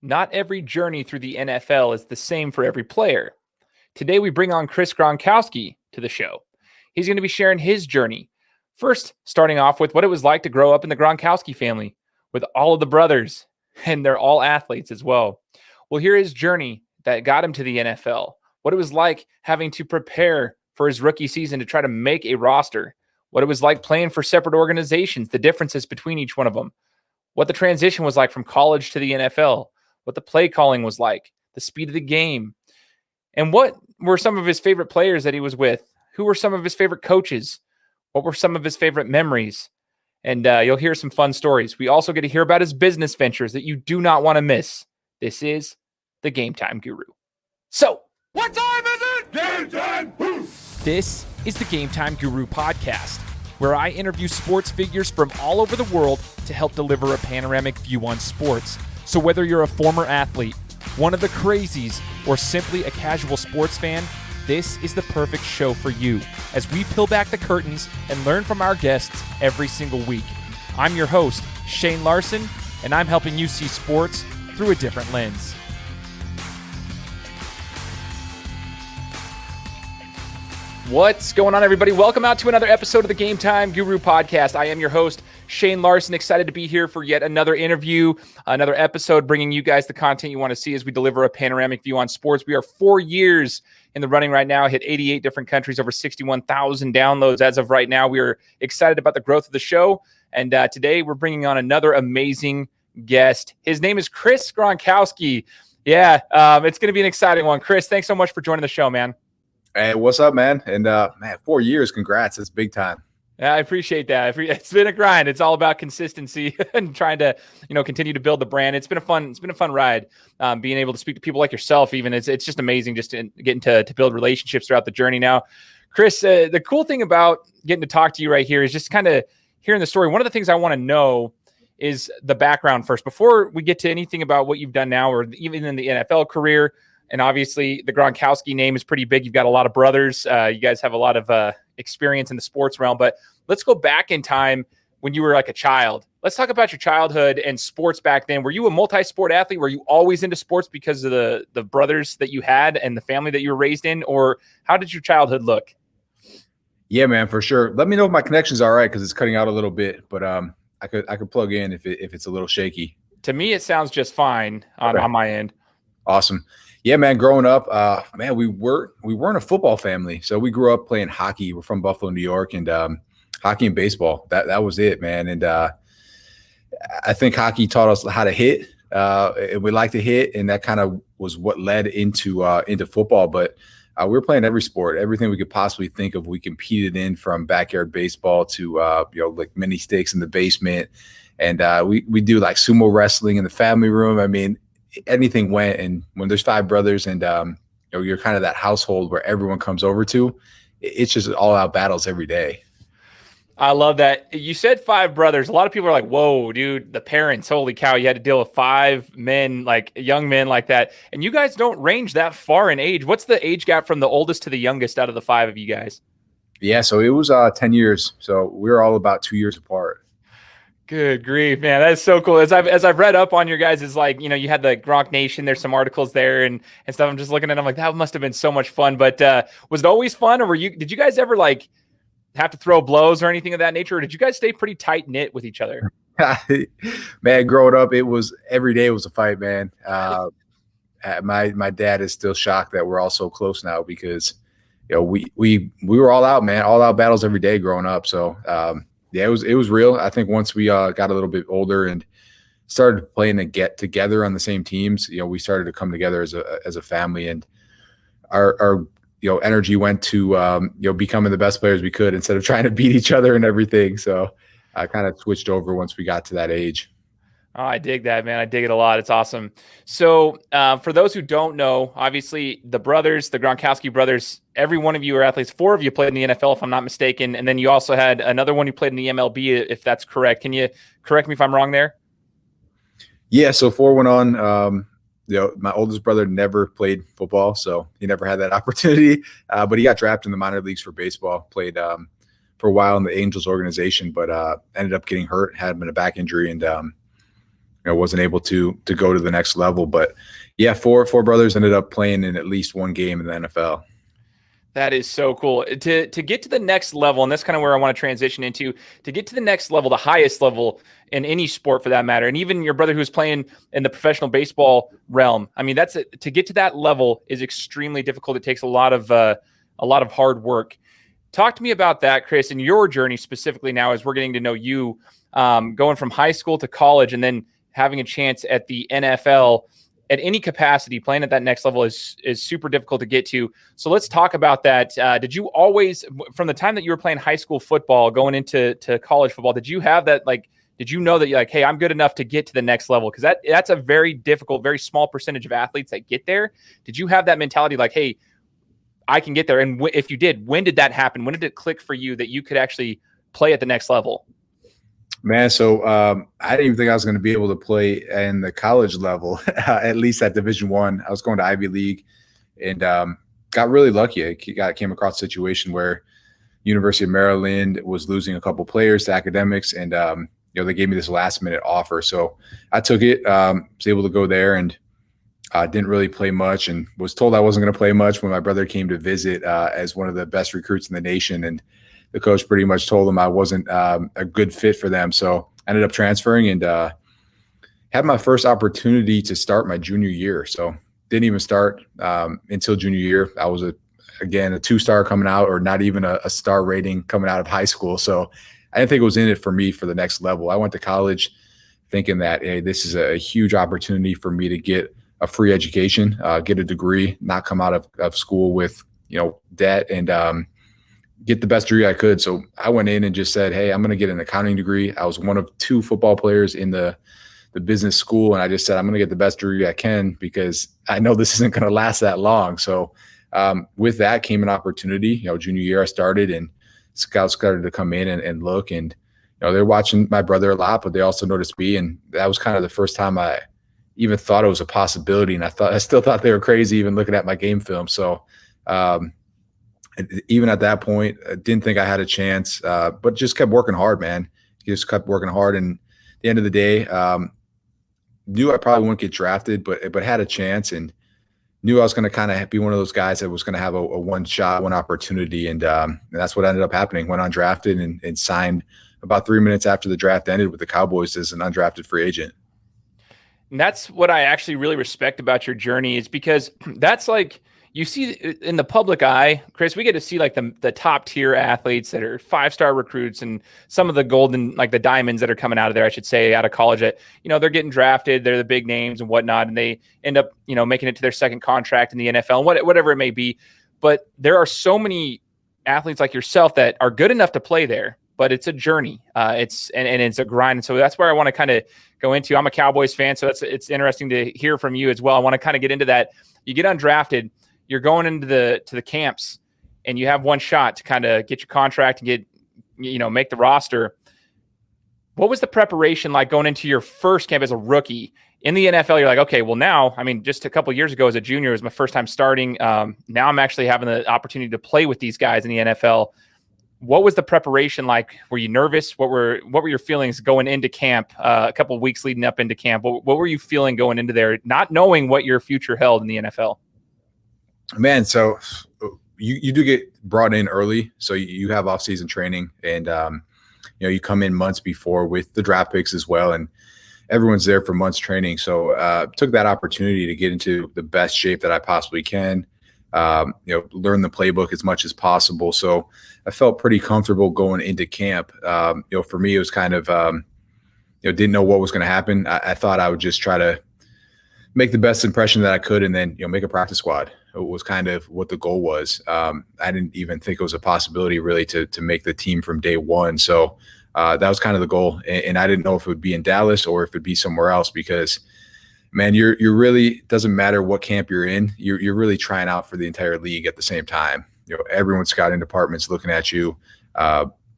Not every journey through the NFL is the same for every player. Today, we bring on Chris Gronkowski to the show. He's going to be sharing his journey. First, starting off with what it was like to grow up in the Gronkowski family with all of the brothers, and they're all athletes as well. We'll hear his journey that got him to the NFL, what it was like having to prepare for his rookie season to try to make a roster, what it was like playing for separate organizations, the differences between each one of them, what the transition was like from college to the NFL, what the play calling was like, the speed of the game, and what were some of his favorite players that he was with, who were some of his favorite coaches, what were some of his favorite memories, and you'll hear some fun stories. We also get to hear about his business ventures that you do not want to miss. This is the Game Time Guru. So, what time is it? Game time! This is the Game Time Guru podcast, where I interview sports figures from all over the world to help deliver a panoramic view on sports. So whether you're a former athlete, one of the crazies, or simply a casual sports fan, this is the perfect show for you as we peel back the curtains and learn from our guests every single week. I'm your host, Shane Larson, and I'm helping you see sports through a different lens. What's going on, everybody? Welcome out to another episode of the Game Time Guru podcast. I am your host, Shane Larson, excited to be here for yet another interview, another episode, bringing you guys the content you want to see as we deliver a panoramic view on sports. We are 4 years in the running right now, hit 88 different countries, over 61,000 downloads as of right now. We are excited about the growth of the show, and today we're bringing on another amazing guest. His name is Chris Gronkowski. Yeah, it's going to be an exciting one. Chris, thanks so much for joining the show, man. Hey, what's up, man? And man, 4 years, congrats. It's big time. Yeah, I appreciate that. It's been a grind. It's all about consistency and trying to, continue to build the brand. It's been a fun ride. Being able to speak to people like yourself, even it's just amazing just getting to build relationships throughout the journey. Now, Chris, the cool thing about getting to talk to you right here is just kind of hearing the story. One of the things I want to know is the background first, before we get to anything about what you've done now or even in the NFL career. And obviously, the Gronkowski name is pretty big. You've got a lot of brothers. You guys have a lot of experience in the sports realm. But let's go back in time when you were like a child. Let's talk about your childhood and sports back then. Were you a multi-sport athlete? Were you always into sports because of the brothers that you had and the family that you were raised in? Or how did your childhood look? Yeah, man, for sure. Let me know if my connection's all right because it's cutting out a little bit. But I could plug in if it's a little shaky. To me, it sounds just fine on my end. Awesome. Yeah, man, growing up, man, we weren't a football family. So we grew up playing hockey. We're from Buffalo, New York, and hockey and baseball. That was it, man. And I think hockey taught us how to hit. And we like to hit, and that kind of was what led into football. But we were playing every sport, everything we could possibly think of. We competed in from backyard baseball to like mini stakes in the basement, and we do like sumo wrestling in the family room. I mean, anything went. And when there's five brothers and you're kind of that household where everyone comes over to, it's just all out battles every day. I love that. You said five brothers. A lot of people are like, whoa, dude, the parents, holy cow, you had to deal with five men, like young men like that. And you guys don't range that far in age. What's the age gap from the oldest to the youngest out of the five of you guys? Yeah, so it was 10 years. So we were all about 2 years apart. Good grief, man. That's so cool. As I've read up on your guys, is like, you had the Gronk Nation. There's some articles there and stuff. I'm just looking at them like, that must have been so much fun. But was it always fun, or did you guys ever like have to throw blows or anything of that nature? Or did you guys stay pretty tight knit with each other? Man, growing up, it was every day was a fight, man. My dad is still shocked that we're all so close now because we were all out, man, all out battles every day growing up. So yeah, it was real. I think once we got a little bit older and started playing to get together on the same teams, we started to come together as a family, and our energy went to becoming the best players we could instead of trying to beat each other and everything. So I kind of switched over once we got to that age. Oh, I dig that, man. I dig it a lot. It's awesome. So for those who don't know, obviously the Gronkowski brothers, every one of you are athletes. 4 of you played in the NFL, if I'm not mistaken. And then you also had another one who played in the MLB, if that's correct. Can you correct me if I'm wrong there? Yeah, so 4 went on. My oldest brother never played football, so he never had that opportunity. But he got drafted in the minor leagues for baseball, played for a while in the Angels organization, but ended up getting hurt, had him in a back injury, and wasn't able to go to the next level. But yeah, four brothers ended up playing in at least one game in the NFL. That is so cool. To get to the next level, and that's kind of where I want to transition into, to get to the next level, the highest level in any sport for that matter, and even your brother who's playing in the professional baseball realm. I mean, to get to that level is extremely difficult. It takes a lot of hard work. Talk to me about that, Chris, and your journey specifically now as we're getting to know you, going from high school to college and then having a chance at the NFL at any capacity. Playing at that next level is super difficult to get to. So let's talk about that. Did you always, from the time that you were playing high school football going into college football, did you have that, like, did you know that you're like, hey, I'm good enough to get to the next level? Because that's a very difficult, very small percentage of athletes that get there. Did you have that mentality like, hey, I can get there? And if you did, when did that happen? When did it click for you that you could actually play at the next level? Man, so I didn't even think I was going to be able to play in the college level, at least at Division I. I was going to Ivy League, and got really lucky. I came across a situation where University of Maryland was losing a couple players to academics, and they gave me this last-minute offer. So I took it, was able to go there, and didn't really play much, and was told I wasn't going to play much when my brother came to visit as one of the best recruits in the nation, and the coach pretty much told him I wasn't a good fit for them. So I ended up transferring and had my first opportunity to start my junior year. So didn't even start until junior year. I was a 2-star coming out, or not even a star rating coming out of high school. So I didn't think it was in it for me for the next level. I went to college thinking that, hey, this is a huge opportunity for me to get a free education, get a degree, not come out of school with, debt, and get the best degree I could. So I went in and just said, hey, I'm going to get an accounting degree. I was one of 2 football players in the business school. And I just said, I'm going to get the best degree I can because I know this isn't going to last that long. So with that came an opportunity. Junior year I started, and scouts started to come in and look, and they're watching my brother a lot, but they also noticed me. And that was kind of the first time I even thought it was a possibility. And I still thought they were crazy even looking at my game film. So even at that point, I didn't think I had a chance, but just kept working hard, man. Just kept working hard. And at the end of the day, knew I probably wouldn't get drafted, but had a chance, and knew I was going to kind of be one of those guys that was going to have a one shot, one opportunity. And that's what ended up happening. Went undrafted and signed about 3 minutes after the draft ended with the Cowboys as an undrafted free agent. And that's what I actually really respect about your journey, is because that's like, you see in the public eye, Chris, we get to see like the top tier athletes that are 5-star recruits, and some of the golden, like the diamonds that are coming out of there, I should say, out of college that, they're getting drafted, they're the big names and whatnot, and they end up, making it to their second contract in the NFL and whatever it may be. But there are so many athletes like yourself that are good enough to play there, but it's a journey. It's a grind. And so that's where I want to kind of go into. I'm a Cowboys fan, so it's interesting to hear from you as well. I want to kind of get into that. You get undrafted, you're going into the camps, and you have one shot to kind of get your contract and get, make the roster. What was the preparation like going into your first camp as a rookie in the NFL? You're like, okay, well now, I mean, just a couple of years ago as a junior, it was my first time starting. Now I'm actually having the opportunity to play with these guys in the NFL. What was the preparation like? Were you nervous? What were your feelings going into camp, a couple of weeks leading up into camp? What were you feeling going into there, not knowing what your future held in the NFL? Man, so you do get brought in early, so you have off-season training, and you come in months before with the draft picks as well, and everyone's there for months training. So took that opportunity to get into the best shape that I possibly can, learn the playbook as much as possible. So I felt pretty comfortable going into camp. For me, it was kind of didn't know what was going to happen. I thought I would just try to make the best impression that I could, and then make a practice squad. It was kind of what the goal was. I didn't even think it was a possibility really to make the team from day one. So that was kind of the goal. And I didn't know if it would be in Dallas or if it'd be somewhere else, because, man, you're really, doesn't matter what camp you're in, you're really trying out for the entire league at the same time. Everyone's scouting department's looking at you.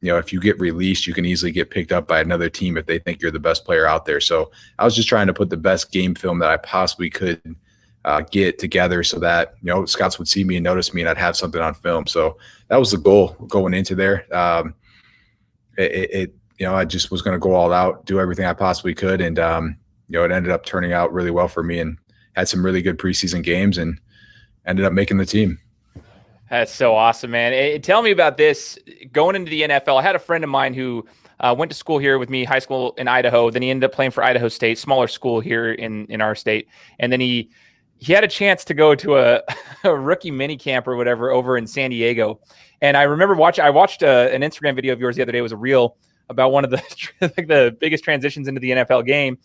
If you get released, you can easily get picked up by another team if they think you're the best player out there. So I was just trying to put the best game film that I possibly could get together so that, scouts would see me and notice me and I'd have something on film. So that was the goal going into there. I just was going to go all out, do everything I possibly could. And, it ended up turning out really well for me, and had some really good preseason games and ended up making the team. That's so awesome, man. Tell me about this going into the NFL. I had a friend of mine who went to school here with me, high school in Idaho. Then he ended up playing for Idaho State, smaller school here in our state. And then he had a chance to go to a rookie mini camp or whatever over in San Diego. And I remember I watched an Instagram video of yours the other day. It was a reel about one of the like the biggest transitions into the NFL game.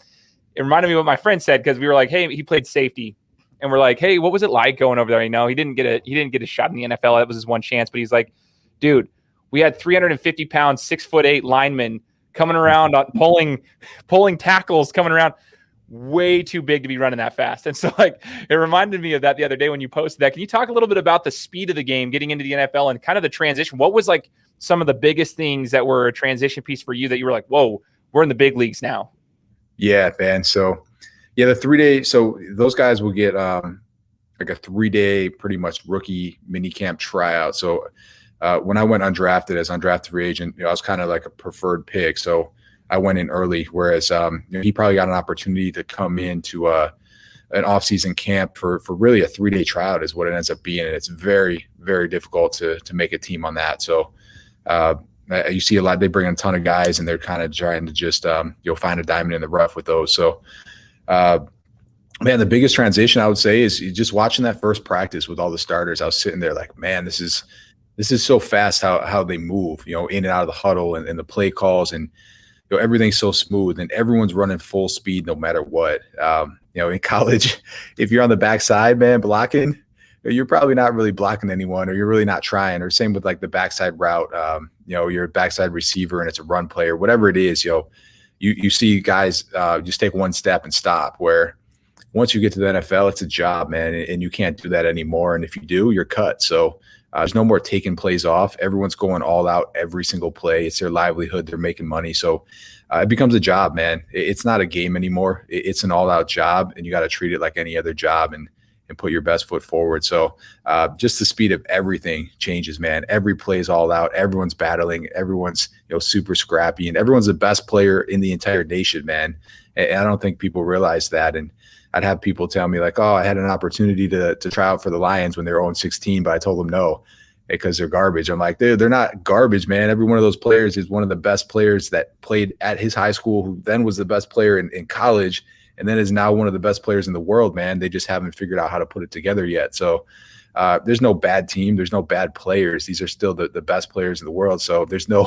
It reminded me of what my friend said, because we were like, hey, he played safety. And we're like, hey, what was it like going over there? He didn't get a shot in the NFL. That was his one chance. But he's like, dude, we had 350 pound, 6'8" linemen coming around, pulling tackles, coming around, way too big to be running that fast. And so like, it reminded me of that the other day when you posted that. Can you talk a little bit about the speed of the game getting into the NFL and kind of the transition? What was like some of the biggest things that were a transition piece for you that you were like, whoa, we're in the big leagues now? Yeah, man. So yeah, the 3-day. So those guys will get like a 3-day pretty much rookie mini camp tryout. So when I went undrafted as undrafted free agent, I was kind of like a preferred pick. So I went in early, whereas he probably got an opportunity to come into an off-season camp for really a 3-day tryout is what it ends up being. And it's very, very difficult to make a team on that. So you see a lot, they bring in a ton of guys and they're kind of trying to just find a diamond in the rough with those. So man, the biggest transition I would say is just watching that first practice with all the starters. I was sitting there like, man, this is so fast how they move, in and out of the huddle and the play calls, and everything's so smooth and everyone's running full speed no matter what. In college, if you're on the backside, man, blocking, you're probably not really blocking anyone, or you're really not trying. Or same with like the backside route. You're a backside receiver and it's a run play or whatever it is. You see guys just take one step and stop. Where once you get to the NFL, it's a job, man, and you can't do that anymore. And if you do, you're cut. So there's no more taking plays off. Everyone's going all out every single play. It's their livelihood. They're making money. So it becomes a job, man. It's not a game anymore. It's an all-out job, and you got to treat it like any other job and put your best foot forward. So just the speed of everything changes, man. Every play is all out. Everyone's battling. Everyone's super scrappy, and everyone's the best player in the entire nation, man. And I don't think people realize that. And I'd have people tell me like, oh, I had an opportunity to try out for the Lions when they were 0-16, but I told them no because they're garbage. I'm like, dude, they're not garbage, man. Every one of those players is one of the best players that played at his high school, who then was the best player in college, and then is now one of the best players in the world, man. They just haven't figured out how to put it together yet. So there's no bad team. There's no bad players. These are still the best players in the world. So there's no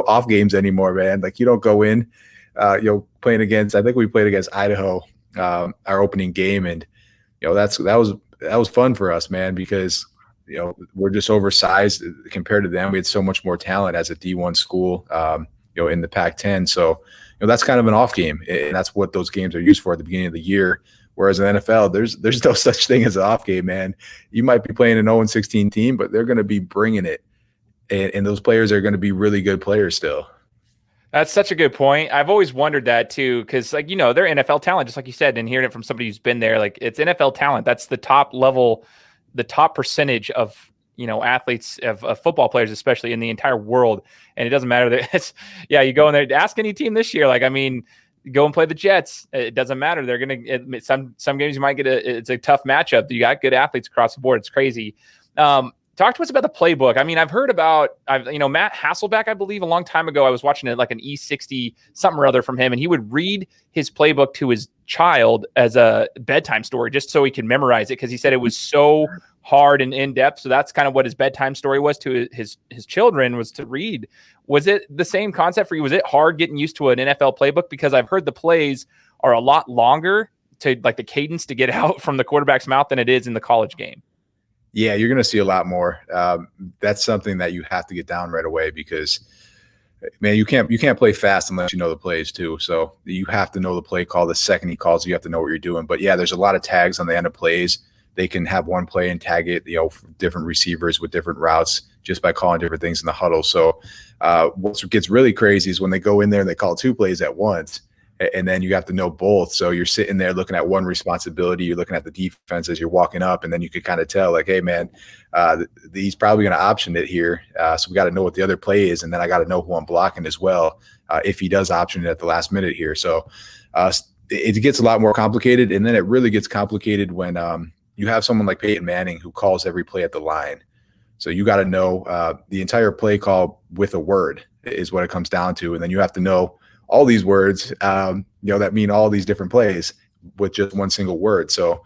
off games anymore, man. Like, you don't go in, playing against, I think we played against Idaho, our opening game. And, that was fun for us, man, because, we're just oversized compared to them. We had so much more talent as a D1 school, in the Pac-10. So, that's kind of an off game, and that's what those games are used for at the beginning of the year. Whereas in the NFL, there's no such thing as an off game, man. You might be playing an 0-16 team, but they're going to be bringing it, and those players are going to be really good players still. That's such a good point. I've always wondered that too, because they're NFL talent, just like you said, and hearing it from somebody who's been there, like, it's NFL talent. That's the top level, the top percentage of athletes, of football players, especially in the entire world. And it doesn't matter that you go in there, ask any team this year. Like, I mean, go and play the Jets. It doesn't matter. They're going to, some games you might it's a tough matchup. You got good athletes across the board. It's crazy. Talk to us about the playbook. I mean, I've heard about, Matt Hasselbeck, I believe a long time ago, I was watching it like an E60 something or other from him, and he would read his playbook to his child as a bedtime story just so he could memorize it, because he said it was so hard and in-depth. So that's kind of what his bedtime story was to his children, was to read. Was it the same concept for you? Was it hard getting used to an NFL playbook? Because I've heard the plays are a lot longer to, like, the cadence to get out from the quarterback's mouth than it is in the college game. Yeah, you're going to see a lot more. That's something that you have to get down right away, because, man, you can't play fast unless you know the plays too. So you have to know the play call. The second he calls, you have to know what you're doing. But yeah, there's a lot of tags on the end of plays. They can have one play and tag it, different receivers with different routes just by calling different things in the huddle. So what gets really crazy is when they go in there and they call 2 plays at once, and then you have to know both. So you're sitting there looking at one responsibility, you're looking at the defense as you're walking up, and then you could kind of tell, like, hey, man, he's probably going to option it here. So we got to know what the other play is, and then I got to know who I'm blocking as well if he does option it at the last minute here. So it gets a lot more complicated. And then it really gets complicated when you have someone like Peyton Manning who calls every play at the line. So you got to know the entire play call with a word is what it comes down to. And then you have to know all these words, that mean all these different plays with just one single word. So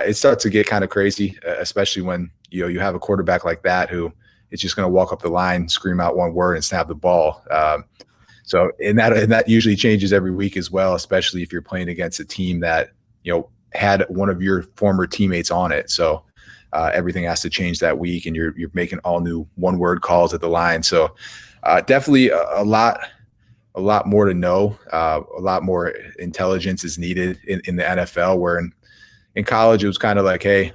it starts to get kind of crazy, especially when, you have a quarterback like that who is just going to walk up the line, scream out one word and snap the ball. And that usually changes every week as well, especially if you're playing against a team that, had one of your former teammates on it. So everything has to change that week, and you're making all new one-word calls at the line. So definitely a lot more to know. A lot more intelligence is needed in the NFL, where in college it was kind of like, hey,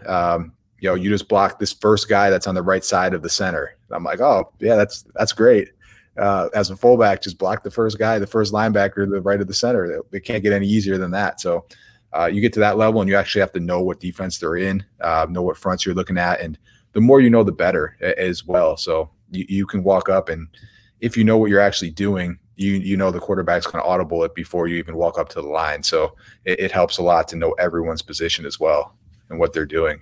you just block this first guy that's on the right side of the center. And I'm like, oh yeah, that's great. As a fullback, just block the first guy, the first linebacker, to the right of the center. It can't get any easier than that. So you get to that level, and you actually have to know what defense they're in, know what fronts you're looking at, and the more you know, the better as well. So you can walk up, and if you know what you're actually doing, you know the quarterback's going to audible it before you even walk up to the line. So it helps a lot to know everyone's position as well and what they're doing.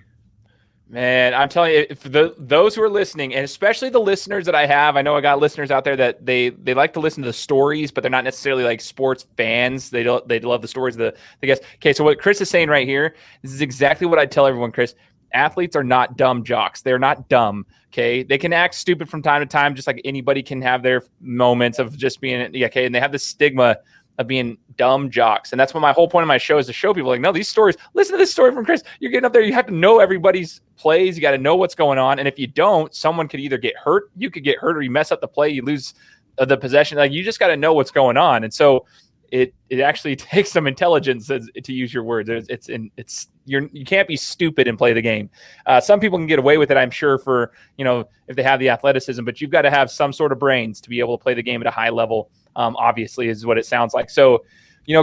Man, I'm telling you, if those who are listening, and especially the listeners that I have, I know I got listeners out there that they like to listen to the stories, but they're not necessarily like sports fans. They love the stories of the guests. Okay, so what Chris is saying right here, this is exactly what I tell everyone, Chris. Athletes are not dumb jocks. They're not dumb. Okay, they can act stupid from time to time, just like anybody can have their moments of just being okay. And they have this stigma of being dumb jocks. And that's what my whole point of my show is, to show people like, no, these stories, listen to this story from Chris. You're getting up there. You have to know everybody's plays. You got to know what's going on. And if you don't, someone could either get hurt, you could get hurt, or you mess up the play, you lose the possession. Like, you just got to know what's going on. And so it actually takes some intelligence, to use your words. You can't be stupid and play the game. Some people can get away with it, I'm sure, for, if they have the athleticism, but you've got to have some sort of brains to be able to play the game at a high level. Obviously, is what it sounds like. So,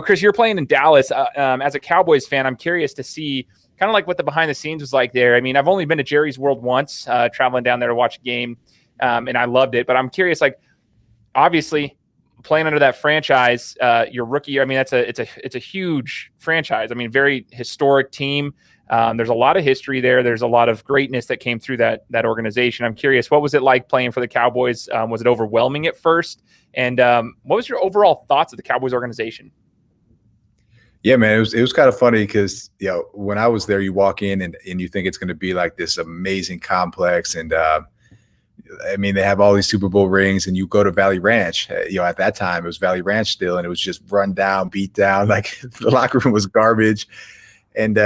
Chris, you're playing in Dallas. As a Cowboys fan, I'm curious to see kind of like what the behind the scenes was like there. I mean, I've only been to Jerry's World once, traveling down there to watch a game, and I loved it. But I'm curious, like, obviously, playing under that franchise, your rookie year, I mean, it's a huge franchise. I mean, very historic team. There's a lot of history there. There's a lot of greatness that came through that organization. I'm curious, what was it like playing for the Cowboys? Was it overwhelming at first? And what was your overall thoughts of the Cowboys organization? Yeah, man, it was kind of funny because, when I was there, you walk in and you think it's going to be like this amazing complex. And I mean, they have all these Super Bowl rings, and you go to Valley Ranch. At that time, it was Valley Ranch still, and it was just run down, beat down. Like, the locker room was garbage. And,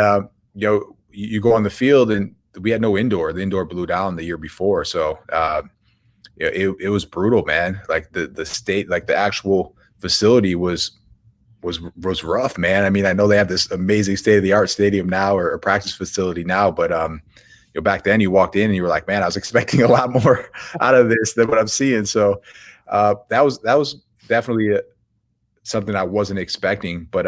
you go on the field, and we had no indoor. The indoor blew down the year before. So it was brutal, man. Like, the state, like the actual facility was rough, man. I mean, I know they have this amazing state-of-the-art stadium now, or practice facility now, but back then you walked in and you were like, man, I was expecting a lot more out of this than what I'm seeing. So that was definitely something I wasn't expecting. But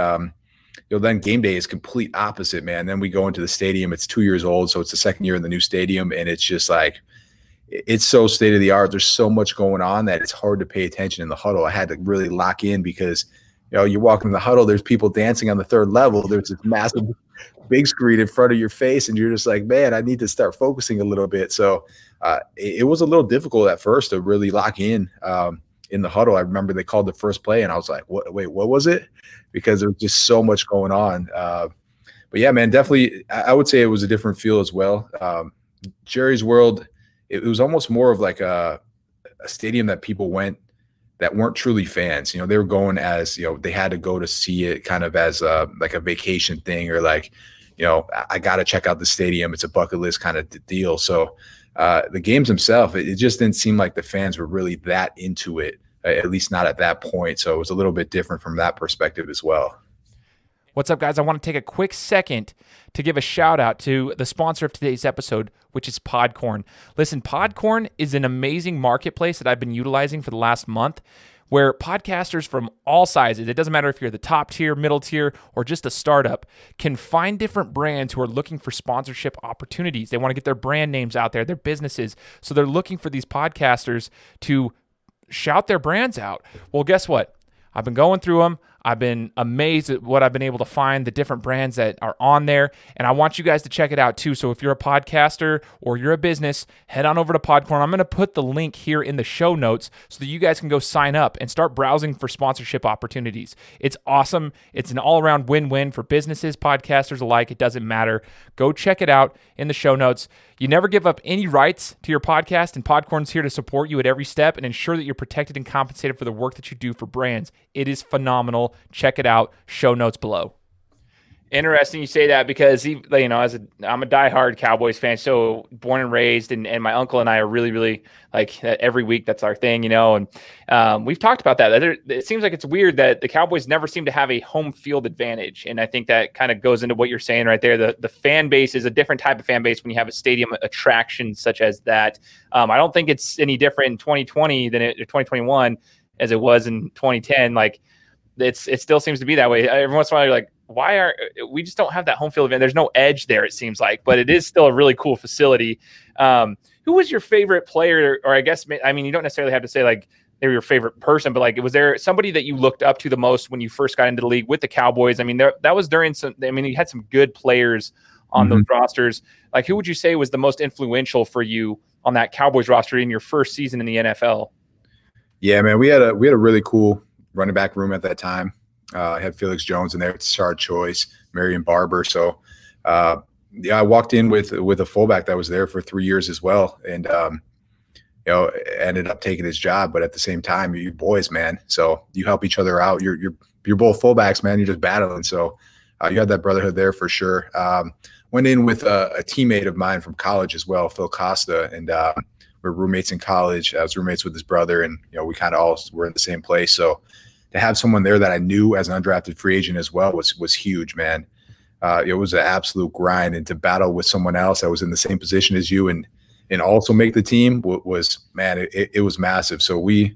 then game day is complete opposite, man. Then we go into the stadium. It's 2 years old, so it's the second year in the new stadium, and it's just like, it's so state of the art. There's so much going on that it's hard to pay attention in the huddle. I had to really lock in because you walk in the huddle, there's people dancing on the third level. There's this massive big screen in front of your face, and you're just like, man, I need to start focusing a little bit. So it was a little difficult at first to really lock in the huddle. I remember they called the first play, and I was like, what was it? Because there was just so much going on. But yeah, man, definitely, I would say it was a different feel as well. Jerry's World, it was almost more of like a stadium that people went that weren't truly fans. They were going as, they had to go to see it kind of as like a vacation thing, or like, I got to check out the stadium. It's a bucket list kind of deal. So the games themselves, it just didn't seem like the fans were really that into it, at least not at that point. So it was a little bit different from that perspective as well. What's up, guys? I want to take a quick second to give a shout out to the sponsor of today's episode, which is Podcorn. Listen, Podcorn is an amazing marketplace that I've been utilizing for the last month, where podcasters from all sizes, it doesn't matter if you're the top tier, middle tier, or just a startup, can find different brands who are looking for sponsorship opportunities. They want to get their brand names out there, their businesses. So they're looking for these podcasters to shout their brands out. Well, guess what? I've been going through them. I've been amazed at what I've been able to find, the different brands that are on there, and I want you guys to check it out too. So if you're a podcaster or you're a business, head on over to Podcorn. I'm going to put the link here in the show notes so that you guys can go sign up and start browsing for sponsorship opportunities. It's awesome. It's an all-around win-win for businesses, podcasters alike. It doesn't matter. Go check it out in the show notes. You never give up any rights to your podcast, and Podcorn's here to support you at every step and ensure that you're protected and compensated for the work that you do for brands. It is phenomenal. Check it out. Show notes below. Interesting you say that because, I'm a diehard Cowboys fan, so born and raised, and my uncle and I are really, really like every week. That's our thing, and we've talked about that. It seems like it's weird that the Cowboys never seem to have a home field advantage, and I think that kind of goes into what you're saying right there. The fan base is a different type of fan base when you have a stadium attraction such as that. I don't think it's any different in 2020 than 2021 as it was in 2010. Like it still seems to be that way. Every once in a while, you're like, we just don't have that home field event. There's no edge there, it seems like, but it is still a really cool facility. Who was your favorite player? Or I guess, you don't necessarily have to say like they were your favorite person, but like, was there somebody that you looked up to the most when you first got into the league with the Cowboys? That was during you had some good players on those rosters. Like, who would you say was the most influential for you on that Cowboys roster in your first season in the NFL? Yeah, man, we had a really cool running back room at that time. I had Felix Jones in there, Tashard Choice, Marion Barber. So, I walked in with a fullback that was there for 3 years as well, and ended up taking his job. But at the same time, you boys, man, so you help each other out. You're both fullbacks, man. You're just battling. So, you had that brotherhood there for sure. Went in with a teammate of mine from college as well, Phil Costa, and we were roommates in college. I was roommates with his brother, and we kind of all were in the same place. So, to have someone there that I knew as an undrafted free agent as well was huge, man. It was an absolute grind, and to battle with someone else that was in the same position as you and also make the team was massive. So we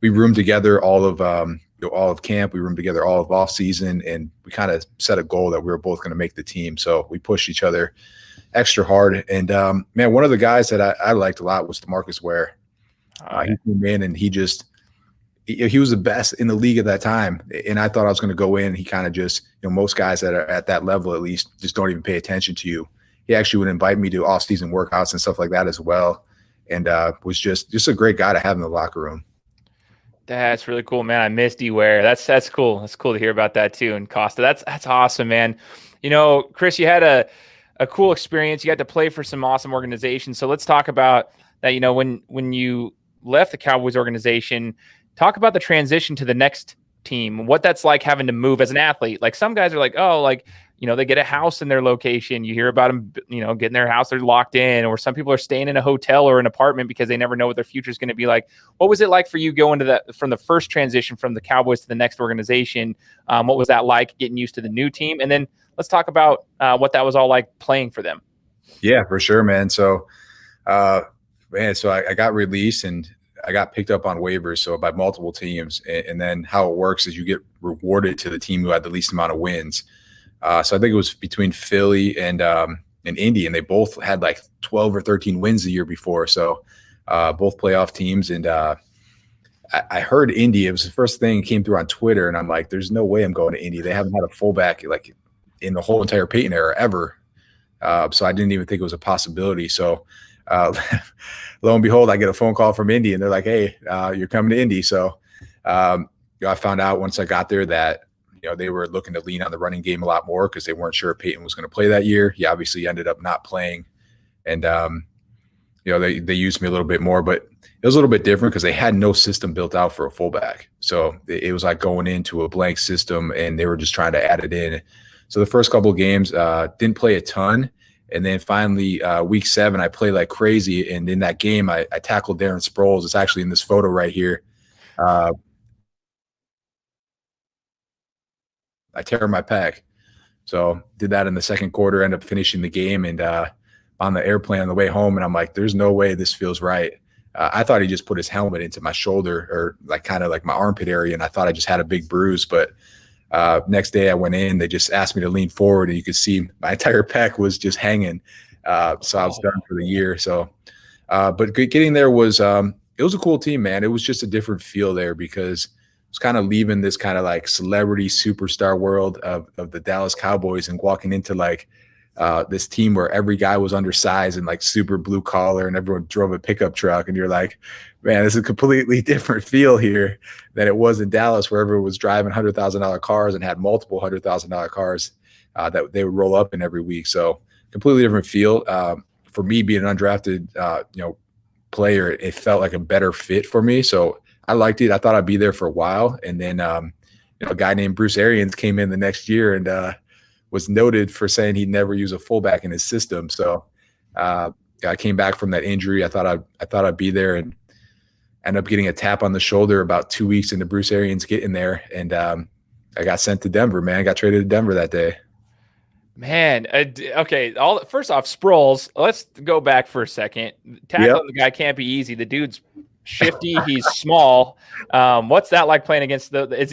roomed together all of camp. We roomed together all of off season, and we kind of set a goal that we were both going to make the team. So we pushed each other extra hard. And man, one of the guys that I liked a lot was DeMarcus Ware. He came in and he was the best in the league at that time. And I thought I was going to go in. He kind of just, most guys that are at that level, at least, just don't even pay attention to you. He actually would invite me to off-season workouts and stuff like that as well. And was just a great guy to have in the locker room. That's really cool, man. I missed D-Ware. That's cool. That's cool to hear about that too. And Costa, that's awesome, man. Chris, you had a cool experience. You got to play for some awesome organizations. So let's talk about that. When you left the Cowboys organization, talk about the transition to the next team, what that's like having to move as an athlete. Like some guys are like, they get a house in their location. You hear about them, getting their house, they're locked in, or some people are staying in a hotel or an apartment because they never know what their future is going to be like. What was it like for you going from the first transition from the Cowboys to the next organization? What was that like getting used to the new team? And then let's talk about what that was all like playing for them. Yeah, for sure, man. So, I got released and I got picked up on waivers, so by multiple teams. And then how it works is you get rewarded to the team who had the least amount of wins. So I think it was between Philly and Indy, and they both had like 12 or 13 wins the year before. So both playoff teams. And I heard Indy. It was the first thing that came through on Twitter, and I'm like, there's no way I'm going to Indy. They haven't had a fullback like in the whole entire Peyton era ever. So I didn't even think it was a possibility. So lo and behold, I get a phone call from Indy, and they're like, hey, you're coming to Indy. So I found out once I got there that they were looking to lean on the running game a lot more because they weren't sure if Peyton was going to play that year. He obviously ended up not playing, and they used me a little bit more, but it was a little bit different because they had no system built out for a fullback. So it was like going into a blank system, and they were just trying to add it in. So the first couple of games didn't play a ton. And then finally, week 7, I played like crazy. And in that game, I tackled Darren Sproles. It's actually in this photo right here. I tear my pec. So did that in the second quarter, ended up finishing the game, and on the airplane on the way home. And I'm like, there's no way this feels right. I thought he just put his helmet into my shoulder, or like kind of like my armpit area. And I thought I just had a big bruise. But next day I went in, they just asked me to lean forward, and you could see my entire pec was just hanging. So I was done for the year. So, but getting there was, it was a cool team, man. It was just a different feel there because was kind of leaving this kind of like celebrity superstar world of the Dallas Cowboys and walking into like this team where every guy was undersized and like super blue collar and everyone drove a pickup truck. And you're like, man, this is a completely different feel here than it was in Dallas, where everyone was driving $100,000 cars and had multiple $100,000 cars that they would roll up in every week. So completely different feel. For me, being an undrafted, player, it felt like a better fit for me. So I liked it. I thought I'd be there for a while. And then, a guy named Bruce Arians came in the next year and was noted for saying he'd never use a fullback in his system. So I came back from that injury. I thought I'd be there, and ended up getting a tap on the shoulder about 2 weeks into Bruce Arians getting there. And I got sent to Denver, man. I got traded to Denver that day. Man, okay. First off, Sproles. Let's go back for a second. Tackling the guy can't be easy. The dude's shifty. He's small. What's that like playing against do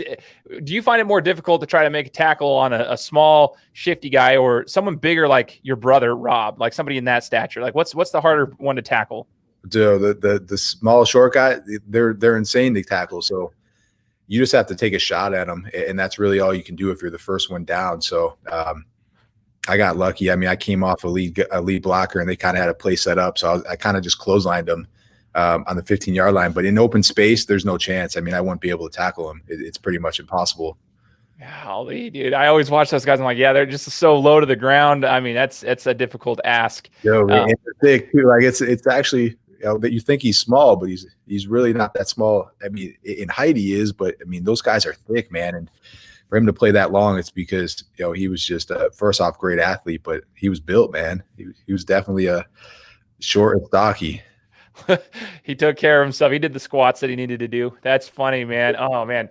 you find it more difficult to try to make a tackle on a small, shifty guy, or someone bigger like your brother Rob, like somebody in that stature? Like, what's the harder one to tackle? The small, short guy, they're insane to tackle. So you just have to take a shot at them, and that's really all you can do if you're the first one down. So I got lucky. I mean, I came off a lead blocker, and they kind of had a play set up. So I kind of just clotheslined them on the 15-yard line. But in open space, there's no chance. I mean, I wouldn't be able to tackle him. It's pretty much impossible. Golly, dude. I always watch those guys. I'm like, yeah, they're just so low to the ground. I mean, that's a difficult ask. They're thick too. Like it's actually, that you think he's small, but he's really not that small. I mean, in height he is, but I mean, those guys are thick, man. And for him to play that long, it's because he was just a first off great athlete, but he was built, man. He was definitely a short and stocky. He took care of himself. He did the squats that he needed to do. That's funny, man. Oh man.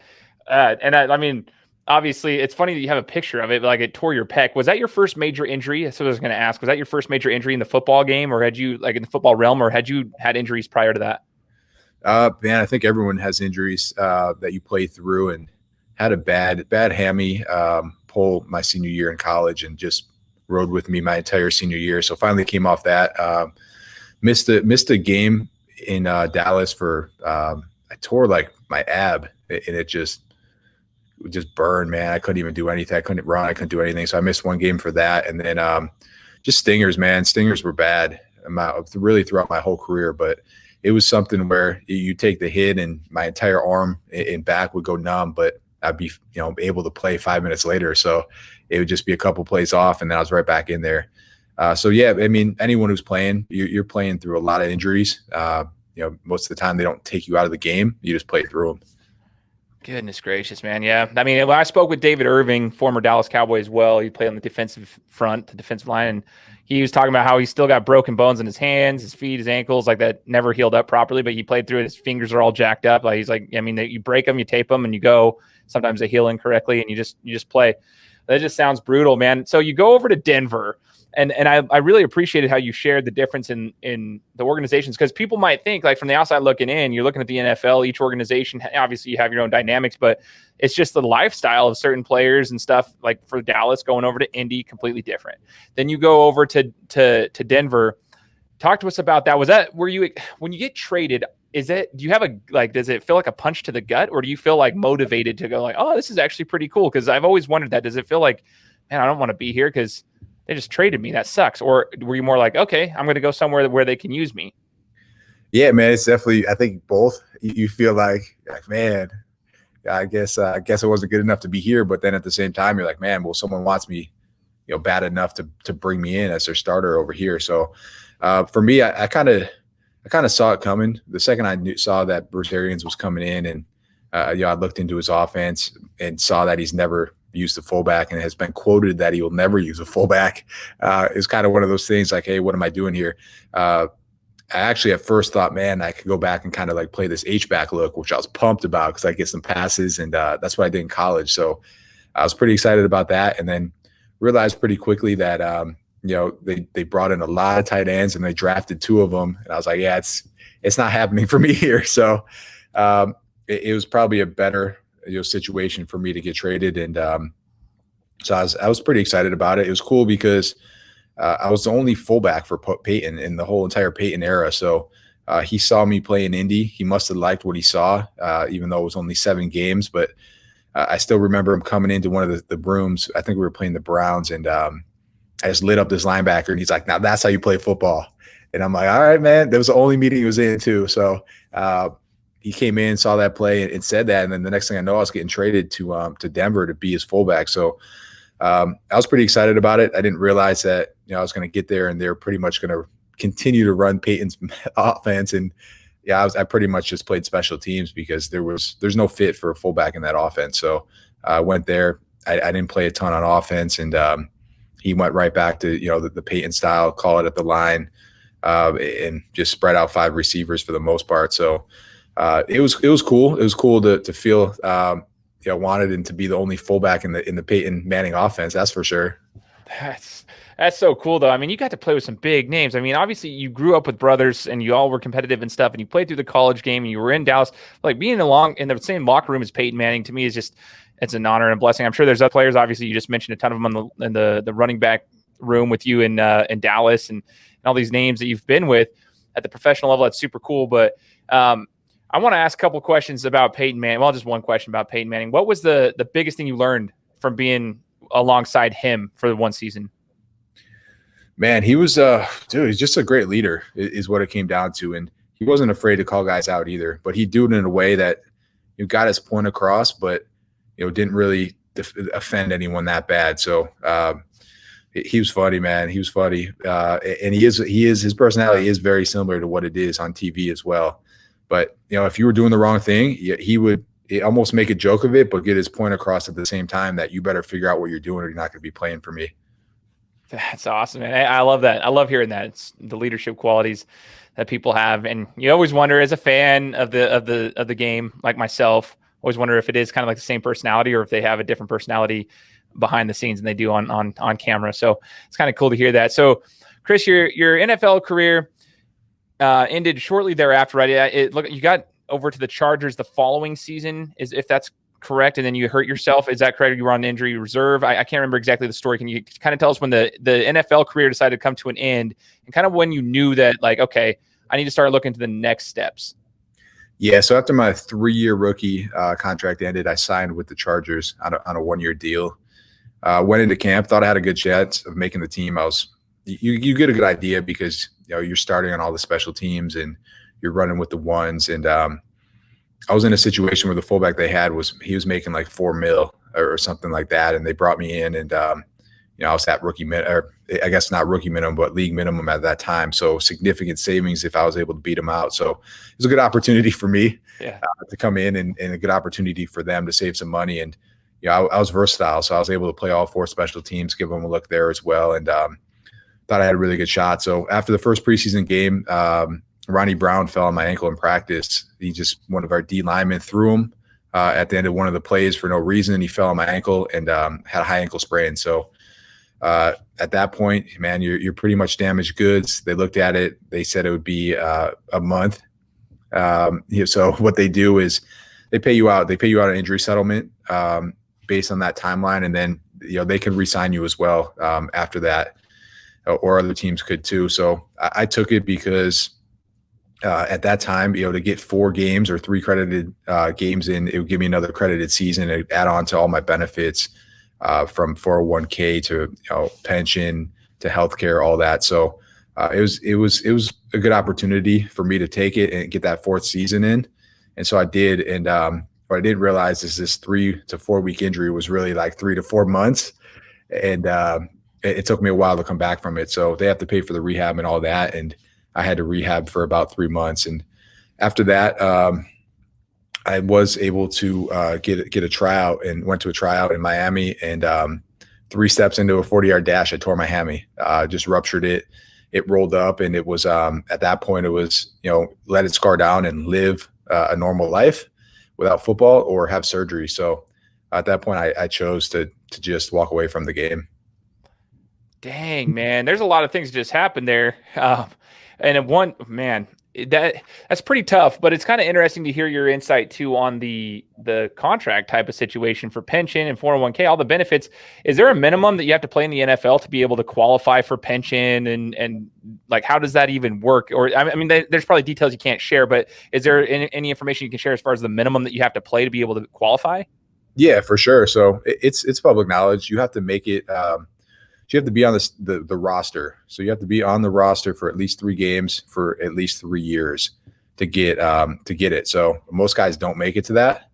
And I mean, obviously it's funny that you have a picture of it, like it tore your pec. Was that your first major injury? That's what I was going to ask. Was that your first major injury in the football game, or had you, like in the football realm, or had you had injuries prior to that? Man, I think everyone has injuries that you play through, and had a bad hammy pull my senior year in college, and just rode with me my entire senior year. So finally came off that. Missed a game in Dallas for I tore like my ab, and it just burned, man. I couldn't even do anything. I couldn't run. I couldn't do anything. So I missed one game for that. And then just stingers, man. Stingers were bad really throughout my whole career, but it was something where you take the hit and my entire arm and back would go numb, but I'd be able to play 5 minutes later. So it would just be a couple plays off, and then I was right back in there. So yeah, I mean, anyone who's playing, you're playing through a lot of injuries. Most of the time they don't take you out of the game. You just play through them. Goodness gracious, man. Yeah. I mean, when I spoke with David Irving, former Dallas Cowboy as well, he played on the defensive front, the defensive line, and he was talking about how he still got broken bones in his hands, his feet, his ankles, like that never healed up properly, but he played through it. His fingers are all jacked up. Like he's like, I mean, you break them, you tape them, and you go. Sometimes they heal incorrectly, and you just play. That just sounds brutal, man. So you go over to Denver. And I really appreciated how you shared the difference in the organizations, because people might think, like, from the outside looking in, you're looking at the NFL, each organization, obviously you have your own dynamics, but it's just the lifestyle of certain players and stuff. Like for Dallas, going over to Indy, completely different. Then you go over to Denver. Talk to us about that. Was that where you, when you get traded, do you have does it feel like a punch to the gut, or do you feel like motivated to go like, oh, this is actually pretty cool? Because I've always wondered that. Does it feel like, man, I don't want to be here because they just traded me, that sucks? Or were you more like, okay, I'm going to go somewhere where they can use me? Yeah, man, it's definitely, I think both. You feel like, man, I guess it wasn't good enough to be here. But then at the same time, you're like, man, well, someone wants me, bad enough to bring me in as their starter over here. So for me, I kind of saw it coming. The second I saw that Bruce Arians was coming in, and I looked into his offense and saw that he's never used a fullback, and has been quoted that he will never use a fullback. It's kind of one of those things like, hey, what am I doing here? I actually at first thought, man, I could go back and kind of like play this H-back look, which I was pumped about because I get some passes, and that's what I did in college. So I was pretty excited about that, and then realized pretty quickly that they brought in a lot of tight ends, and they drafted 2 of them, and I was like, yeah, it's not happening for me here. So it was probably a better situation for me to get traded. And so I was pretty excited about it. It was cool because I was the only fullback for Peyton in the whole entire Peyton era. So He saw me play in Indy. He must have liked what he saw, even though it was only 7 games. But I still remember him coming into one of the rooms. I think we were playing the Browns, and I just lit up this linebacker, and he's like, "Now that's how you play football." And I'm like, "All right, man." That was the only meeting he was in too. So he came in, saw that play, and said that. And then the next thing I know, I was getting traded to Denver to be his fullback. So I was pretty excited about it. I didn't realize that I was going to get there, and they're pretty much going to continue to run Peyton's offense. And I pretty much just played special teams because there's no fit for a fullback in that offense. So I went there. I didn't play a ton on offense, and he went right back to the Peyton style, call it at the line, and just spread out 5 receivers for the most part. So it was cool. It was cool to feel wanted and to be the only fullback in the Peyton Manning offense. That's for sure. That's so cool, though. I mean, you got to play with some big names. I mean, obviously, you grew up with brothers, and you all were competitive and stuff, and you played through the college game, and you were in Dallas. Like, being in the same locker room as Peyton Manning, to me, is just it's an honor and a blessing. I'm sure there's other players. Obviously, you just mentioned a ton of them in the running back room with you in Dallas, and all these names that you've been with at the professional level. That's super cool. But I want to ask a couple questions about Peyton Manning. Well, just one question about Peyton Manning. What was the biggest thing you learned from being alongside him for the one season? Man, he was he's just a great leader is what it came down to. And he wasn't afraid to call guys out either, but he'd do it in a way that got his point across, but didn't really offend anyone that bad. So he was funny, man. He was funny. And his personality is very similar to what it is on TV as well. But if you were doing the wrong thing, he would almost make a joke of it, but get his point across at the same time that you better figure out what you're doing or you're not going to be playing for me. That's awesome, man. I love that. I love hearing that. It's the leadership qualities that people have, and you always wonder, as a fan of the game, like myself, always wonder if it is kind of like the same personality or if they have a different personality behind the scenes than they do on camera. So it's kind of cool to hear that. So, Chris, your NFL career ended shortly thereafter, right? You got over to the Chargers the following season, if that's correct, and then you hurt yourself. Is that correct? You were on injury reserve. I can't remember exactly the story. Can you kind of tell us when the NFL career decided to come to an end, and kind of when you knew that, like, okay, I need to start looking to the next steps? Yeah, so after my 3-year rookie contract ended, I signed with the Chargers on a 1-year deal. Went into camp, thought I had a good chance of making the team. You get a good idea because you're starting on all the special teams and you're running with the ones. And I was in a situation where the fullback they had was making like $4 million or something like that, and they brought me in, and I was at rookie or I guess not rookie minimum, but league minimum at that time. So significant savings if I was able to beat them out. So it was a good opportunity for me to come in, and a good opportunity for them to save some money. And I was versatile, so I was able to play all 4 special teams, give them a look there as well, and thought I had a really good shot. So after the first preseason game, Ronnie Brown fell on my ankle in practice. One of our D linemen threw him at the end of one of the plays for no reason. He fell on my ankle and had a high ankle sprain. So at that point, man, you're pretty much damaged goods. They looked at it. They said it would be a month. So what they do is they pay you out. They pay you out an injury settlement based on that timeline, and then they can re-sign you as well after that, or other teams could too. So I took it because at that time, to get 4 games or 3 credited games in, it would give me another credited season and add on to all my benefits from 401k to pension to healthcare, all that. So it was a good opportunity for me to take it and get that 4th season in, and so I did. And what I didn't realize is this 3 to 4 week injury was really like 3 to 4 months, and it took me a while to come back from it. So they have to pay for the rehab and all that, and I had to rehab for about 3 months. And after that, I was able to get a tryout, and went to a tryout in Miami. And 3 steps into a 40-yard dash, I tore my hammy, just ruptured it. It rolled up, and it was at that point it was let it scar down and live a normal life without football, or have surgery. So at that point, I chose to just walk away from the game. Dang, man, there's a lot of things that just happened there. And one, man, that's pretty tough, but it's kind of interesting to hear your insight too on the contract type of situation for pension and 401k, all the benefits. Is there a minimum that you have to play in the NFL to be able to qualify for pension, and like how does that even work? Or I mean, there's probably details you can't share, but is there any information you can share as far as the minimum that you have to play to be able to qualify? Yeah, for sure. So it's public knowledge. You have to make it. You have to be on the roster. So you have to be on the roster for at least 3 games for at least 3 years to get it. So most guys don't make it to that.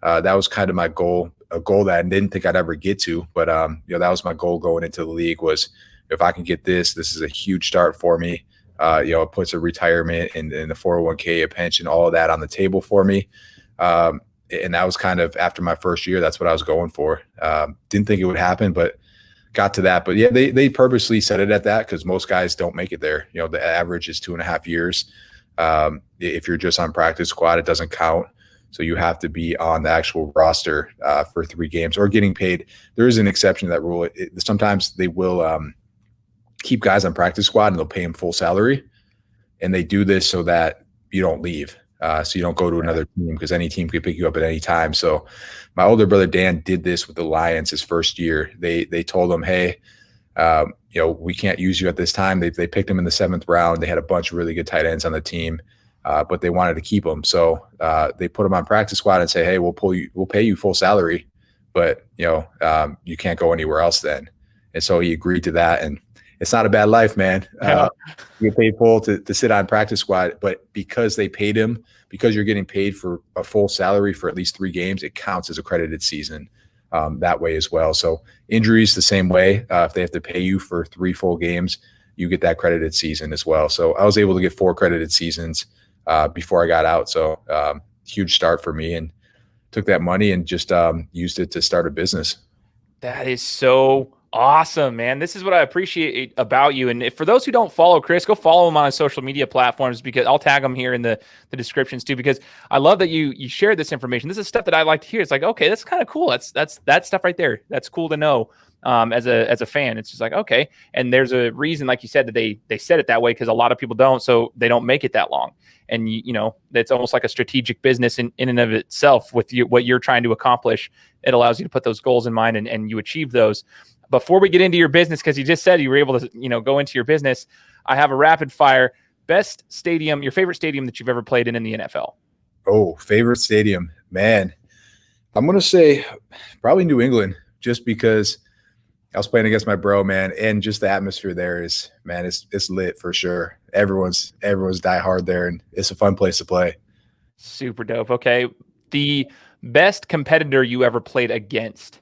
That was kind of my goal, a goal that I didn't think I'd ever get to. But that was my goal going into the league was if I can get this is a huge start for me. It puts a retirement and the 401k, a pension, all of that on the table for me. And that was kind of after my first year. That's what I was going for. Didn't think it would happen, but got to that. But yeah, they purposely set it at that because most guys don't make it there. The average is 2.5 years. If you're just on practice squad, it doesn't count. So you have to be on the actual roster for 3 games or getting paid. There is an exception to that rule. Sometimes they will keep guys on practice squad and they'll pay them full salary. And they do this so that you don't leave. So you don't go to another team because any team could pick you up at any time. So my older brother Dan did this with the Lions his first year. They told him, hey, we can't use you at this time. They picked him in the 7th round. They had a bunch of really good tight ends on the team, but they wanted to keep him. So they put him on practice squad and say, hey, we'll pay you full salary, but you can't go anywhere else then. And so he agreed to that. And it's not a bad life, man. You get paid full to sit on practice squad, but because they paid him, because you're getting paid for a full salary for at least 3 games, it counts as a credited season that way as well. So injuries the same way. If they have to pay you for 3 full games, you get that credited season as well. So I was able to get 4 credited seasons before I got out. So huge start for me, and took that money and just used it to start a business. That is so awesome, man. This is what I appreciate about you. And for those who don't follow Chris, go follow him on his social media platforms, because I'll tag him here in the descriptions too, because I love that you shared this information. This is stuff that I like to hear. It's like, okay, that's kind of cool. That's that stuff right there. That's cool to know as a fan. It's just like, okay. And there's a reason, like you said, that they said it that way, because a lot of people don't, so they don't make it that long. And that's almost like a strategic business in and of itself with what you're trying to accomplish. It allows you to put those goals in mind and you achieve those. Before we get into your business, because you just said you were able to, go into your business, I have a rapid fire. Best stadium, your favorite stadium that you've ever played in the NFL? Oh, favorite stadium, man. I'm going to say probably New England, just because I was playing against my bro, man. And just the atmosphere there is, man, it's lit for sure. Everyone's die hard there, and it's a fun place to play. Super dope. Okay. The best competitor you ever played against?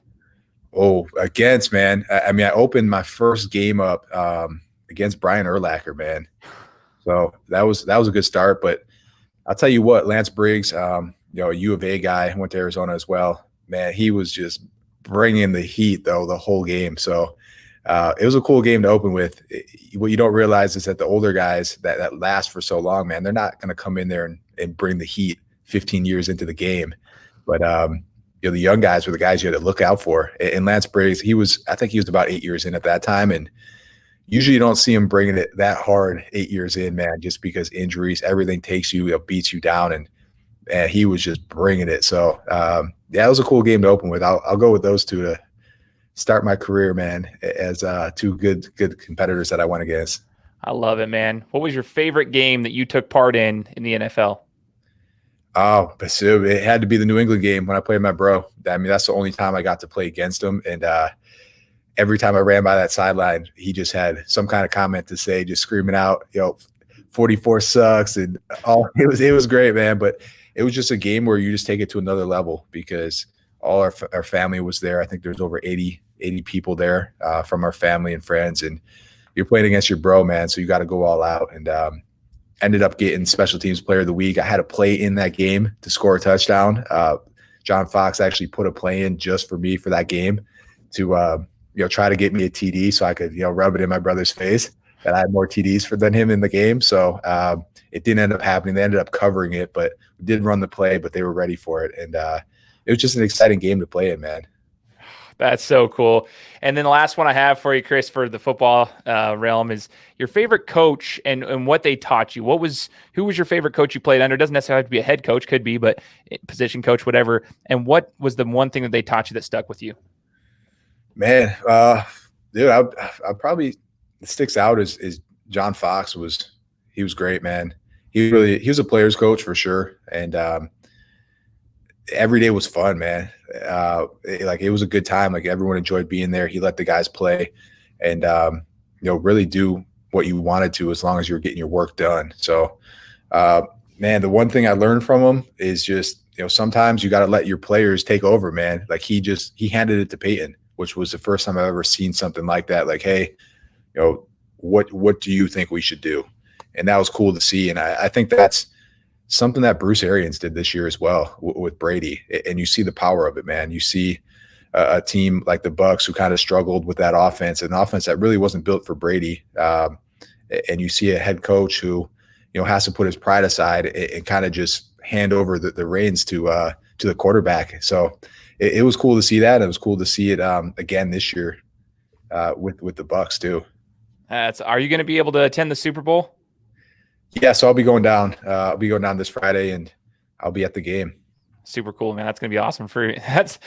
Oh, against, man. I mean, I opened my first game up against Brian Urlacher, man. So that was a good start. But I'll tell you what, Lance Briggs, a U of A guy, went to Arizona as well. Man, he was just bringing the heat, though, the whole game. So it was a cool game to open with. What you don't realize is that the older guys that last for so long, man, they're not going to come in there and bring the heat 15 years into the game. But the young guys were the guys you had to look out for. And Lance Briggs, I think he was about 8 years in at that time. And usually you don't see him bringing it that hard 8 years in, man, just because injuries, everything takes you, it beats you down. And he was just bringing it. So, it was a cool game to open with. I'll go with those two to start my career, man, as 2 good competitors that I went against. I love it, man. What was your favorite game that you took part in the NFL? Oh, but it had to be the New England game when I played my bro. I mean, that's the only time I got to play against him. And every time I ran by that sideline, he just had some kind of comment to say, just screaming out, 44 sucks. And it was great, man. But it was just a game where you just take it to another level, because all our family was there. I think there's over 80 people there from our family and friends. And you're playing against your bro, man. So you got to go all out. And ended up getting special teams player of the week. I had a play in that game to score a touchdown. John Fox actually put a play in just for me for that game to, try to get me a TD so I could, rub it in my brother's face that I had more TDs than him in the game. So it didn't end up happening. They ended up covering it, but we did run the play, but they were ready for it. And it was just an exciting game to play in, man. That's so cool. And then the last one I have for you, Chris, for the football realm is your favorite coach and what they taught you. Who was your favorite coach you played under? It doesn't necessarily have to be a head coach, could be, but position coach, whatever. And what was the one thing that they taught you that stuck with you? Man, dude, I probably sticks out is John Fox he was great, man. He was a player's coach for sure. And every day was fun, man. It was a good time. Like everyone enjoyed being there. He let the guys play and, really do what you wanted to, as long as you were getting your work done. So, man, the one thing I learned from him is just, sometimes you got to let your players take over, man. Like he handed it to Peyton, which was the first time I've ever seen something like that. Like, hey, what do you think we should do? And that was cool to see. And I think that's something that Bruce Arians did this year as well with Brady. And you see the power of it, man. You see a team like the Bucs who kind of struggled with that offense, an offense that really wasn't built for Brady. And you see a head coach who, has to put his pride aside and kind of just hand over the reins to the quarterback. So it was cool to see that. It was cool to see it again this year with the Bucs too. Are you going to be able to attend the Super Bowl? Yeah, so I'll be going down. I'll be going down this Friday, and I'll be at the game. Super cool, man. That's going to be awesome for you. That's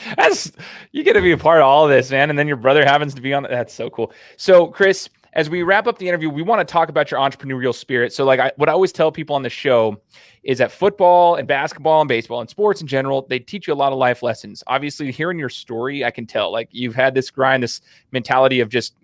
you get to be a part of all of this, man. And then your brother happens to be on. That's so cool. So, Chris, as we wrap up the interview, we want to talk about your entrepreneurial spirit. So, what I always tell people on the show is that football and basketball and baseball and sports in general, they teach you a lot of life lessons. Obviously, hearing your story, I can tell you've had this grind, this mentality of just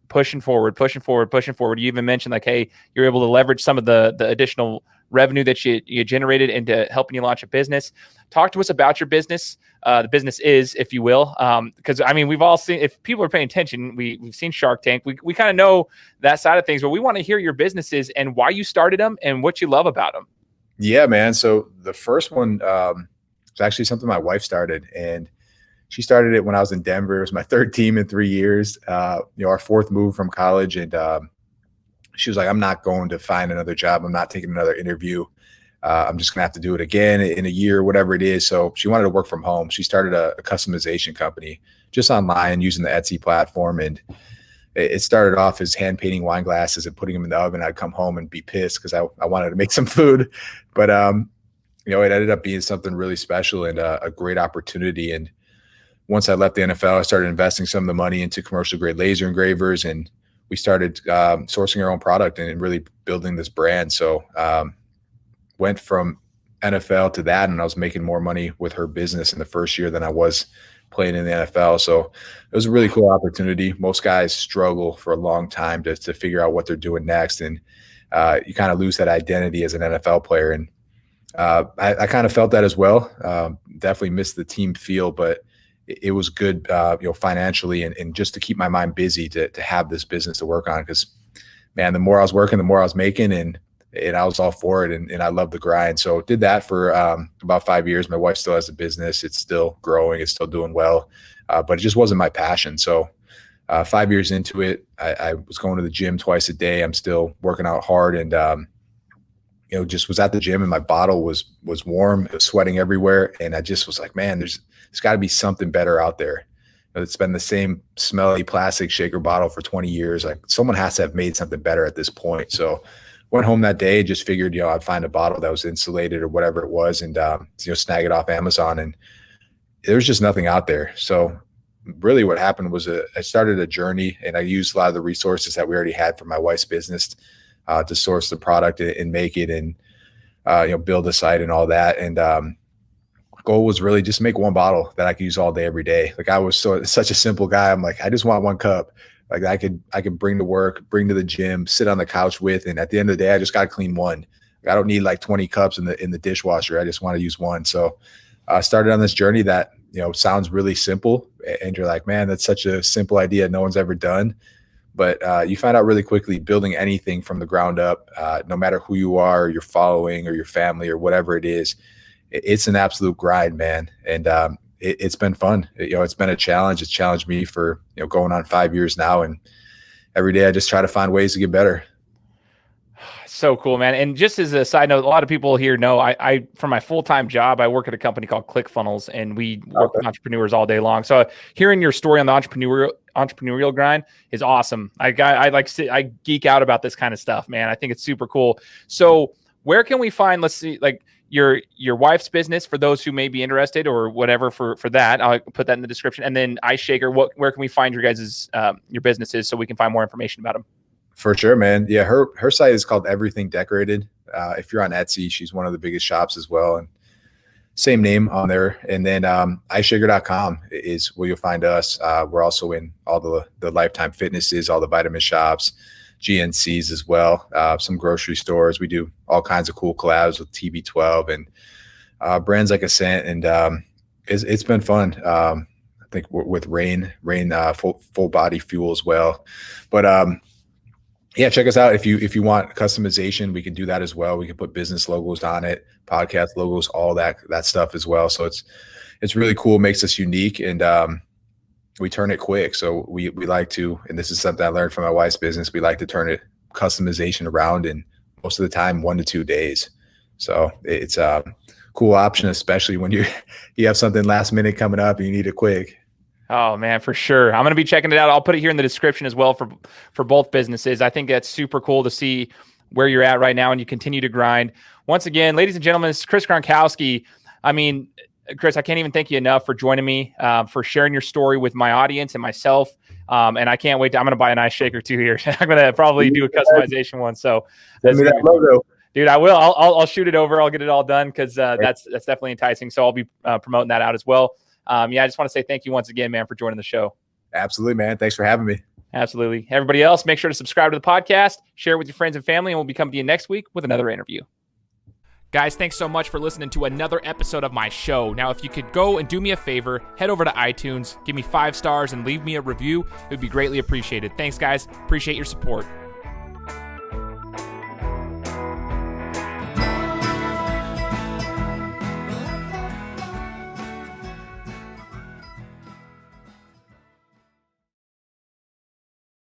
pushing forward. You even mentioned hey, you're able to leverage some of the additional revenue that you generated into helping you launch a business. Talk to us about your business. The business is, if you will, because we've all seen, if people are paying attention, we've seen Shark Tank. We kind of know that side of things, but we want to hear your businesses and why you started them and what you love about them. Yeah, man. So the first one was actually something my wife started, and she started it when I was in Denver. It was my third team in 3 years, our fourth move from college. And she was like, I'm not going to find another job. I'm not taking another interview. I'm just going to have to do it again in a year, whatever it is. So she wanted to work from home. She started a customization company just online using the Etsy platform. And it started off as hand painting wine glasses and putting them in the oven. I'd come home and be pissed because I wanted to make some food. But, it ended up being something really special and a great opportunity. And once I left the NFL, I started investing some of the money into commercial grade laser engravers, and we started sourcing our own product and really building this brand. So went from NFL to that, and I was making more money with her business in the first year than I was playing in the NFL. So it was a really cool opportunity. Most guys struggle for a long time to figure out what they're doing next. And you kind of lose that identity as an NFL player. And I kind of felt that as well. Definitely missed the team feel, but it was good, financially and just to keep my mind busy to have this business to work on. Because, man, the more I was working, the more I was making, and I was all for it, and I love the grind. So did that for about 5 years. My wife still has a business. It's still growing. It's still doing well, but it just wasn't my passion. So 5 years into it, I was going to the gym twice a day. I'm still working out hard, and just was at the gym, and my bottle was warm. It was sweating everywhere, and I just was like, man, there's got to be something better out there. It's been the same smelly plastic shaker bottle for 20 years. Like, someone has to have made something better at this point. So went home that day, just figured, I'd find a bottle that was insulated or whatever it was, and snag it off Amazon. And there was just nothing out there. So really what happened was I started a journey, and I used a lot of the resources that we already had for my wife's business to source the product and make it, and build a site and all that. And goal was really just make one bottle that I could use all day, every day. Like, I was such a simple guy. I'm like, I just want one cup. Like, I could bring to work, bring to the gym, sit on the couch with, and at the end of the day, I just got to clean one. I don't need like 20 cups in the dishwasher. I just want to use one. So I started on this journey that, sounds really simple, and you're like, man, that's such a simple idea no one's ever done. But you find out really quickly, building anything from the ground up, no matter who you are, or your following, or your family, or whatever it is, it's an absolute grind, man. And it's been fun. It's been a challenge. It's challenged me for, going on 5 years now. And every day I just try to find ways to get better. So cool, man. And just as a side note, a lot of people here know I for my full-time job, I work at a company called ClickFunnels, and we work with entrepreneurs all day long. So hearing your story on the entrepreneurial grind is awesome. I geek out about this kind of stuff, man. I think it's super cool. So where can we find, let's see, like your wife's business for those who may be interested or whatever for that? I'll put that in the description. And then Ice Shaker, where can we find your guys' your businesses so we can find more information about them? For sure, man. Yeah, her site is called Everything Decorated. If you're on Etsy, she's one of the biggest shops as well. And same name on there. And then iShaker.com is where you'll find us. We're also in all the Lifetime Fitnesses, all the vitamin shops, GNCs as well, some grocery stores. We do all kinds of cool collabs with TB12 and brands like Ascent. And it's been fun. I think with Rain full body fuel as well. But yeah, check us out. If you want customization, we can do that as well. We can put business logos on it, podcast logos, all that stuff as well. So it's really cool, makes us unique, and we turn it quick. So we like to, and this is something I learned from my wife's business, we like to turn it customization around in most of the time 1 to 2 days. So it's a cool option, especially when you have something last minute coming up and you need it quick. Oh man, for sure. I'm going to be checking it out. I'll put it here in the description as well for both businesses. I think that's super cool to see where you're at right now and you continue to grind. Once again, ladies and gentlemen, this is Chris Gronkowski. I mean, Chris, I can't even thank you enough for joining me, for sharing your story with my audience and myself. And I can't wait. I'm going to buy an Ice Shaker too here. I'm going to probably do a customization one. So send me that logo. Dude, I will. I'll shoot it over. I'll get it all done because that's definitely enticing. So I'll be promoting that out as well. Yeah, I just want to say thank you once again, man, for joining the show. Absolutely, man. Thanks for having me. Absolutely. Everybody else, make sure to subscribe to the podcast, share it with your friends and family, and we'll be coming to you next week with another interview. Guys, thanks so much for listening to another episode of my show. Now, if you could go and do me a favor, head over to iTunes, give me 5 stars, and leave me a review. It would be greatly appreciated. Thanks, guys. Appreciate your support.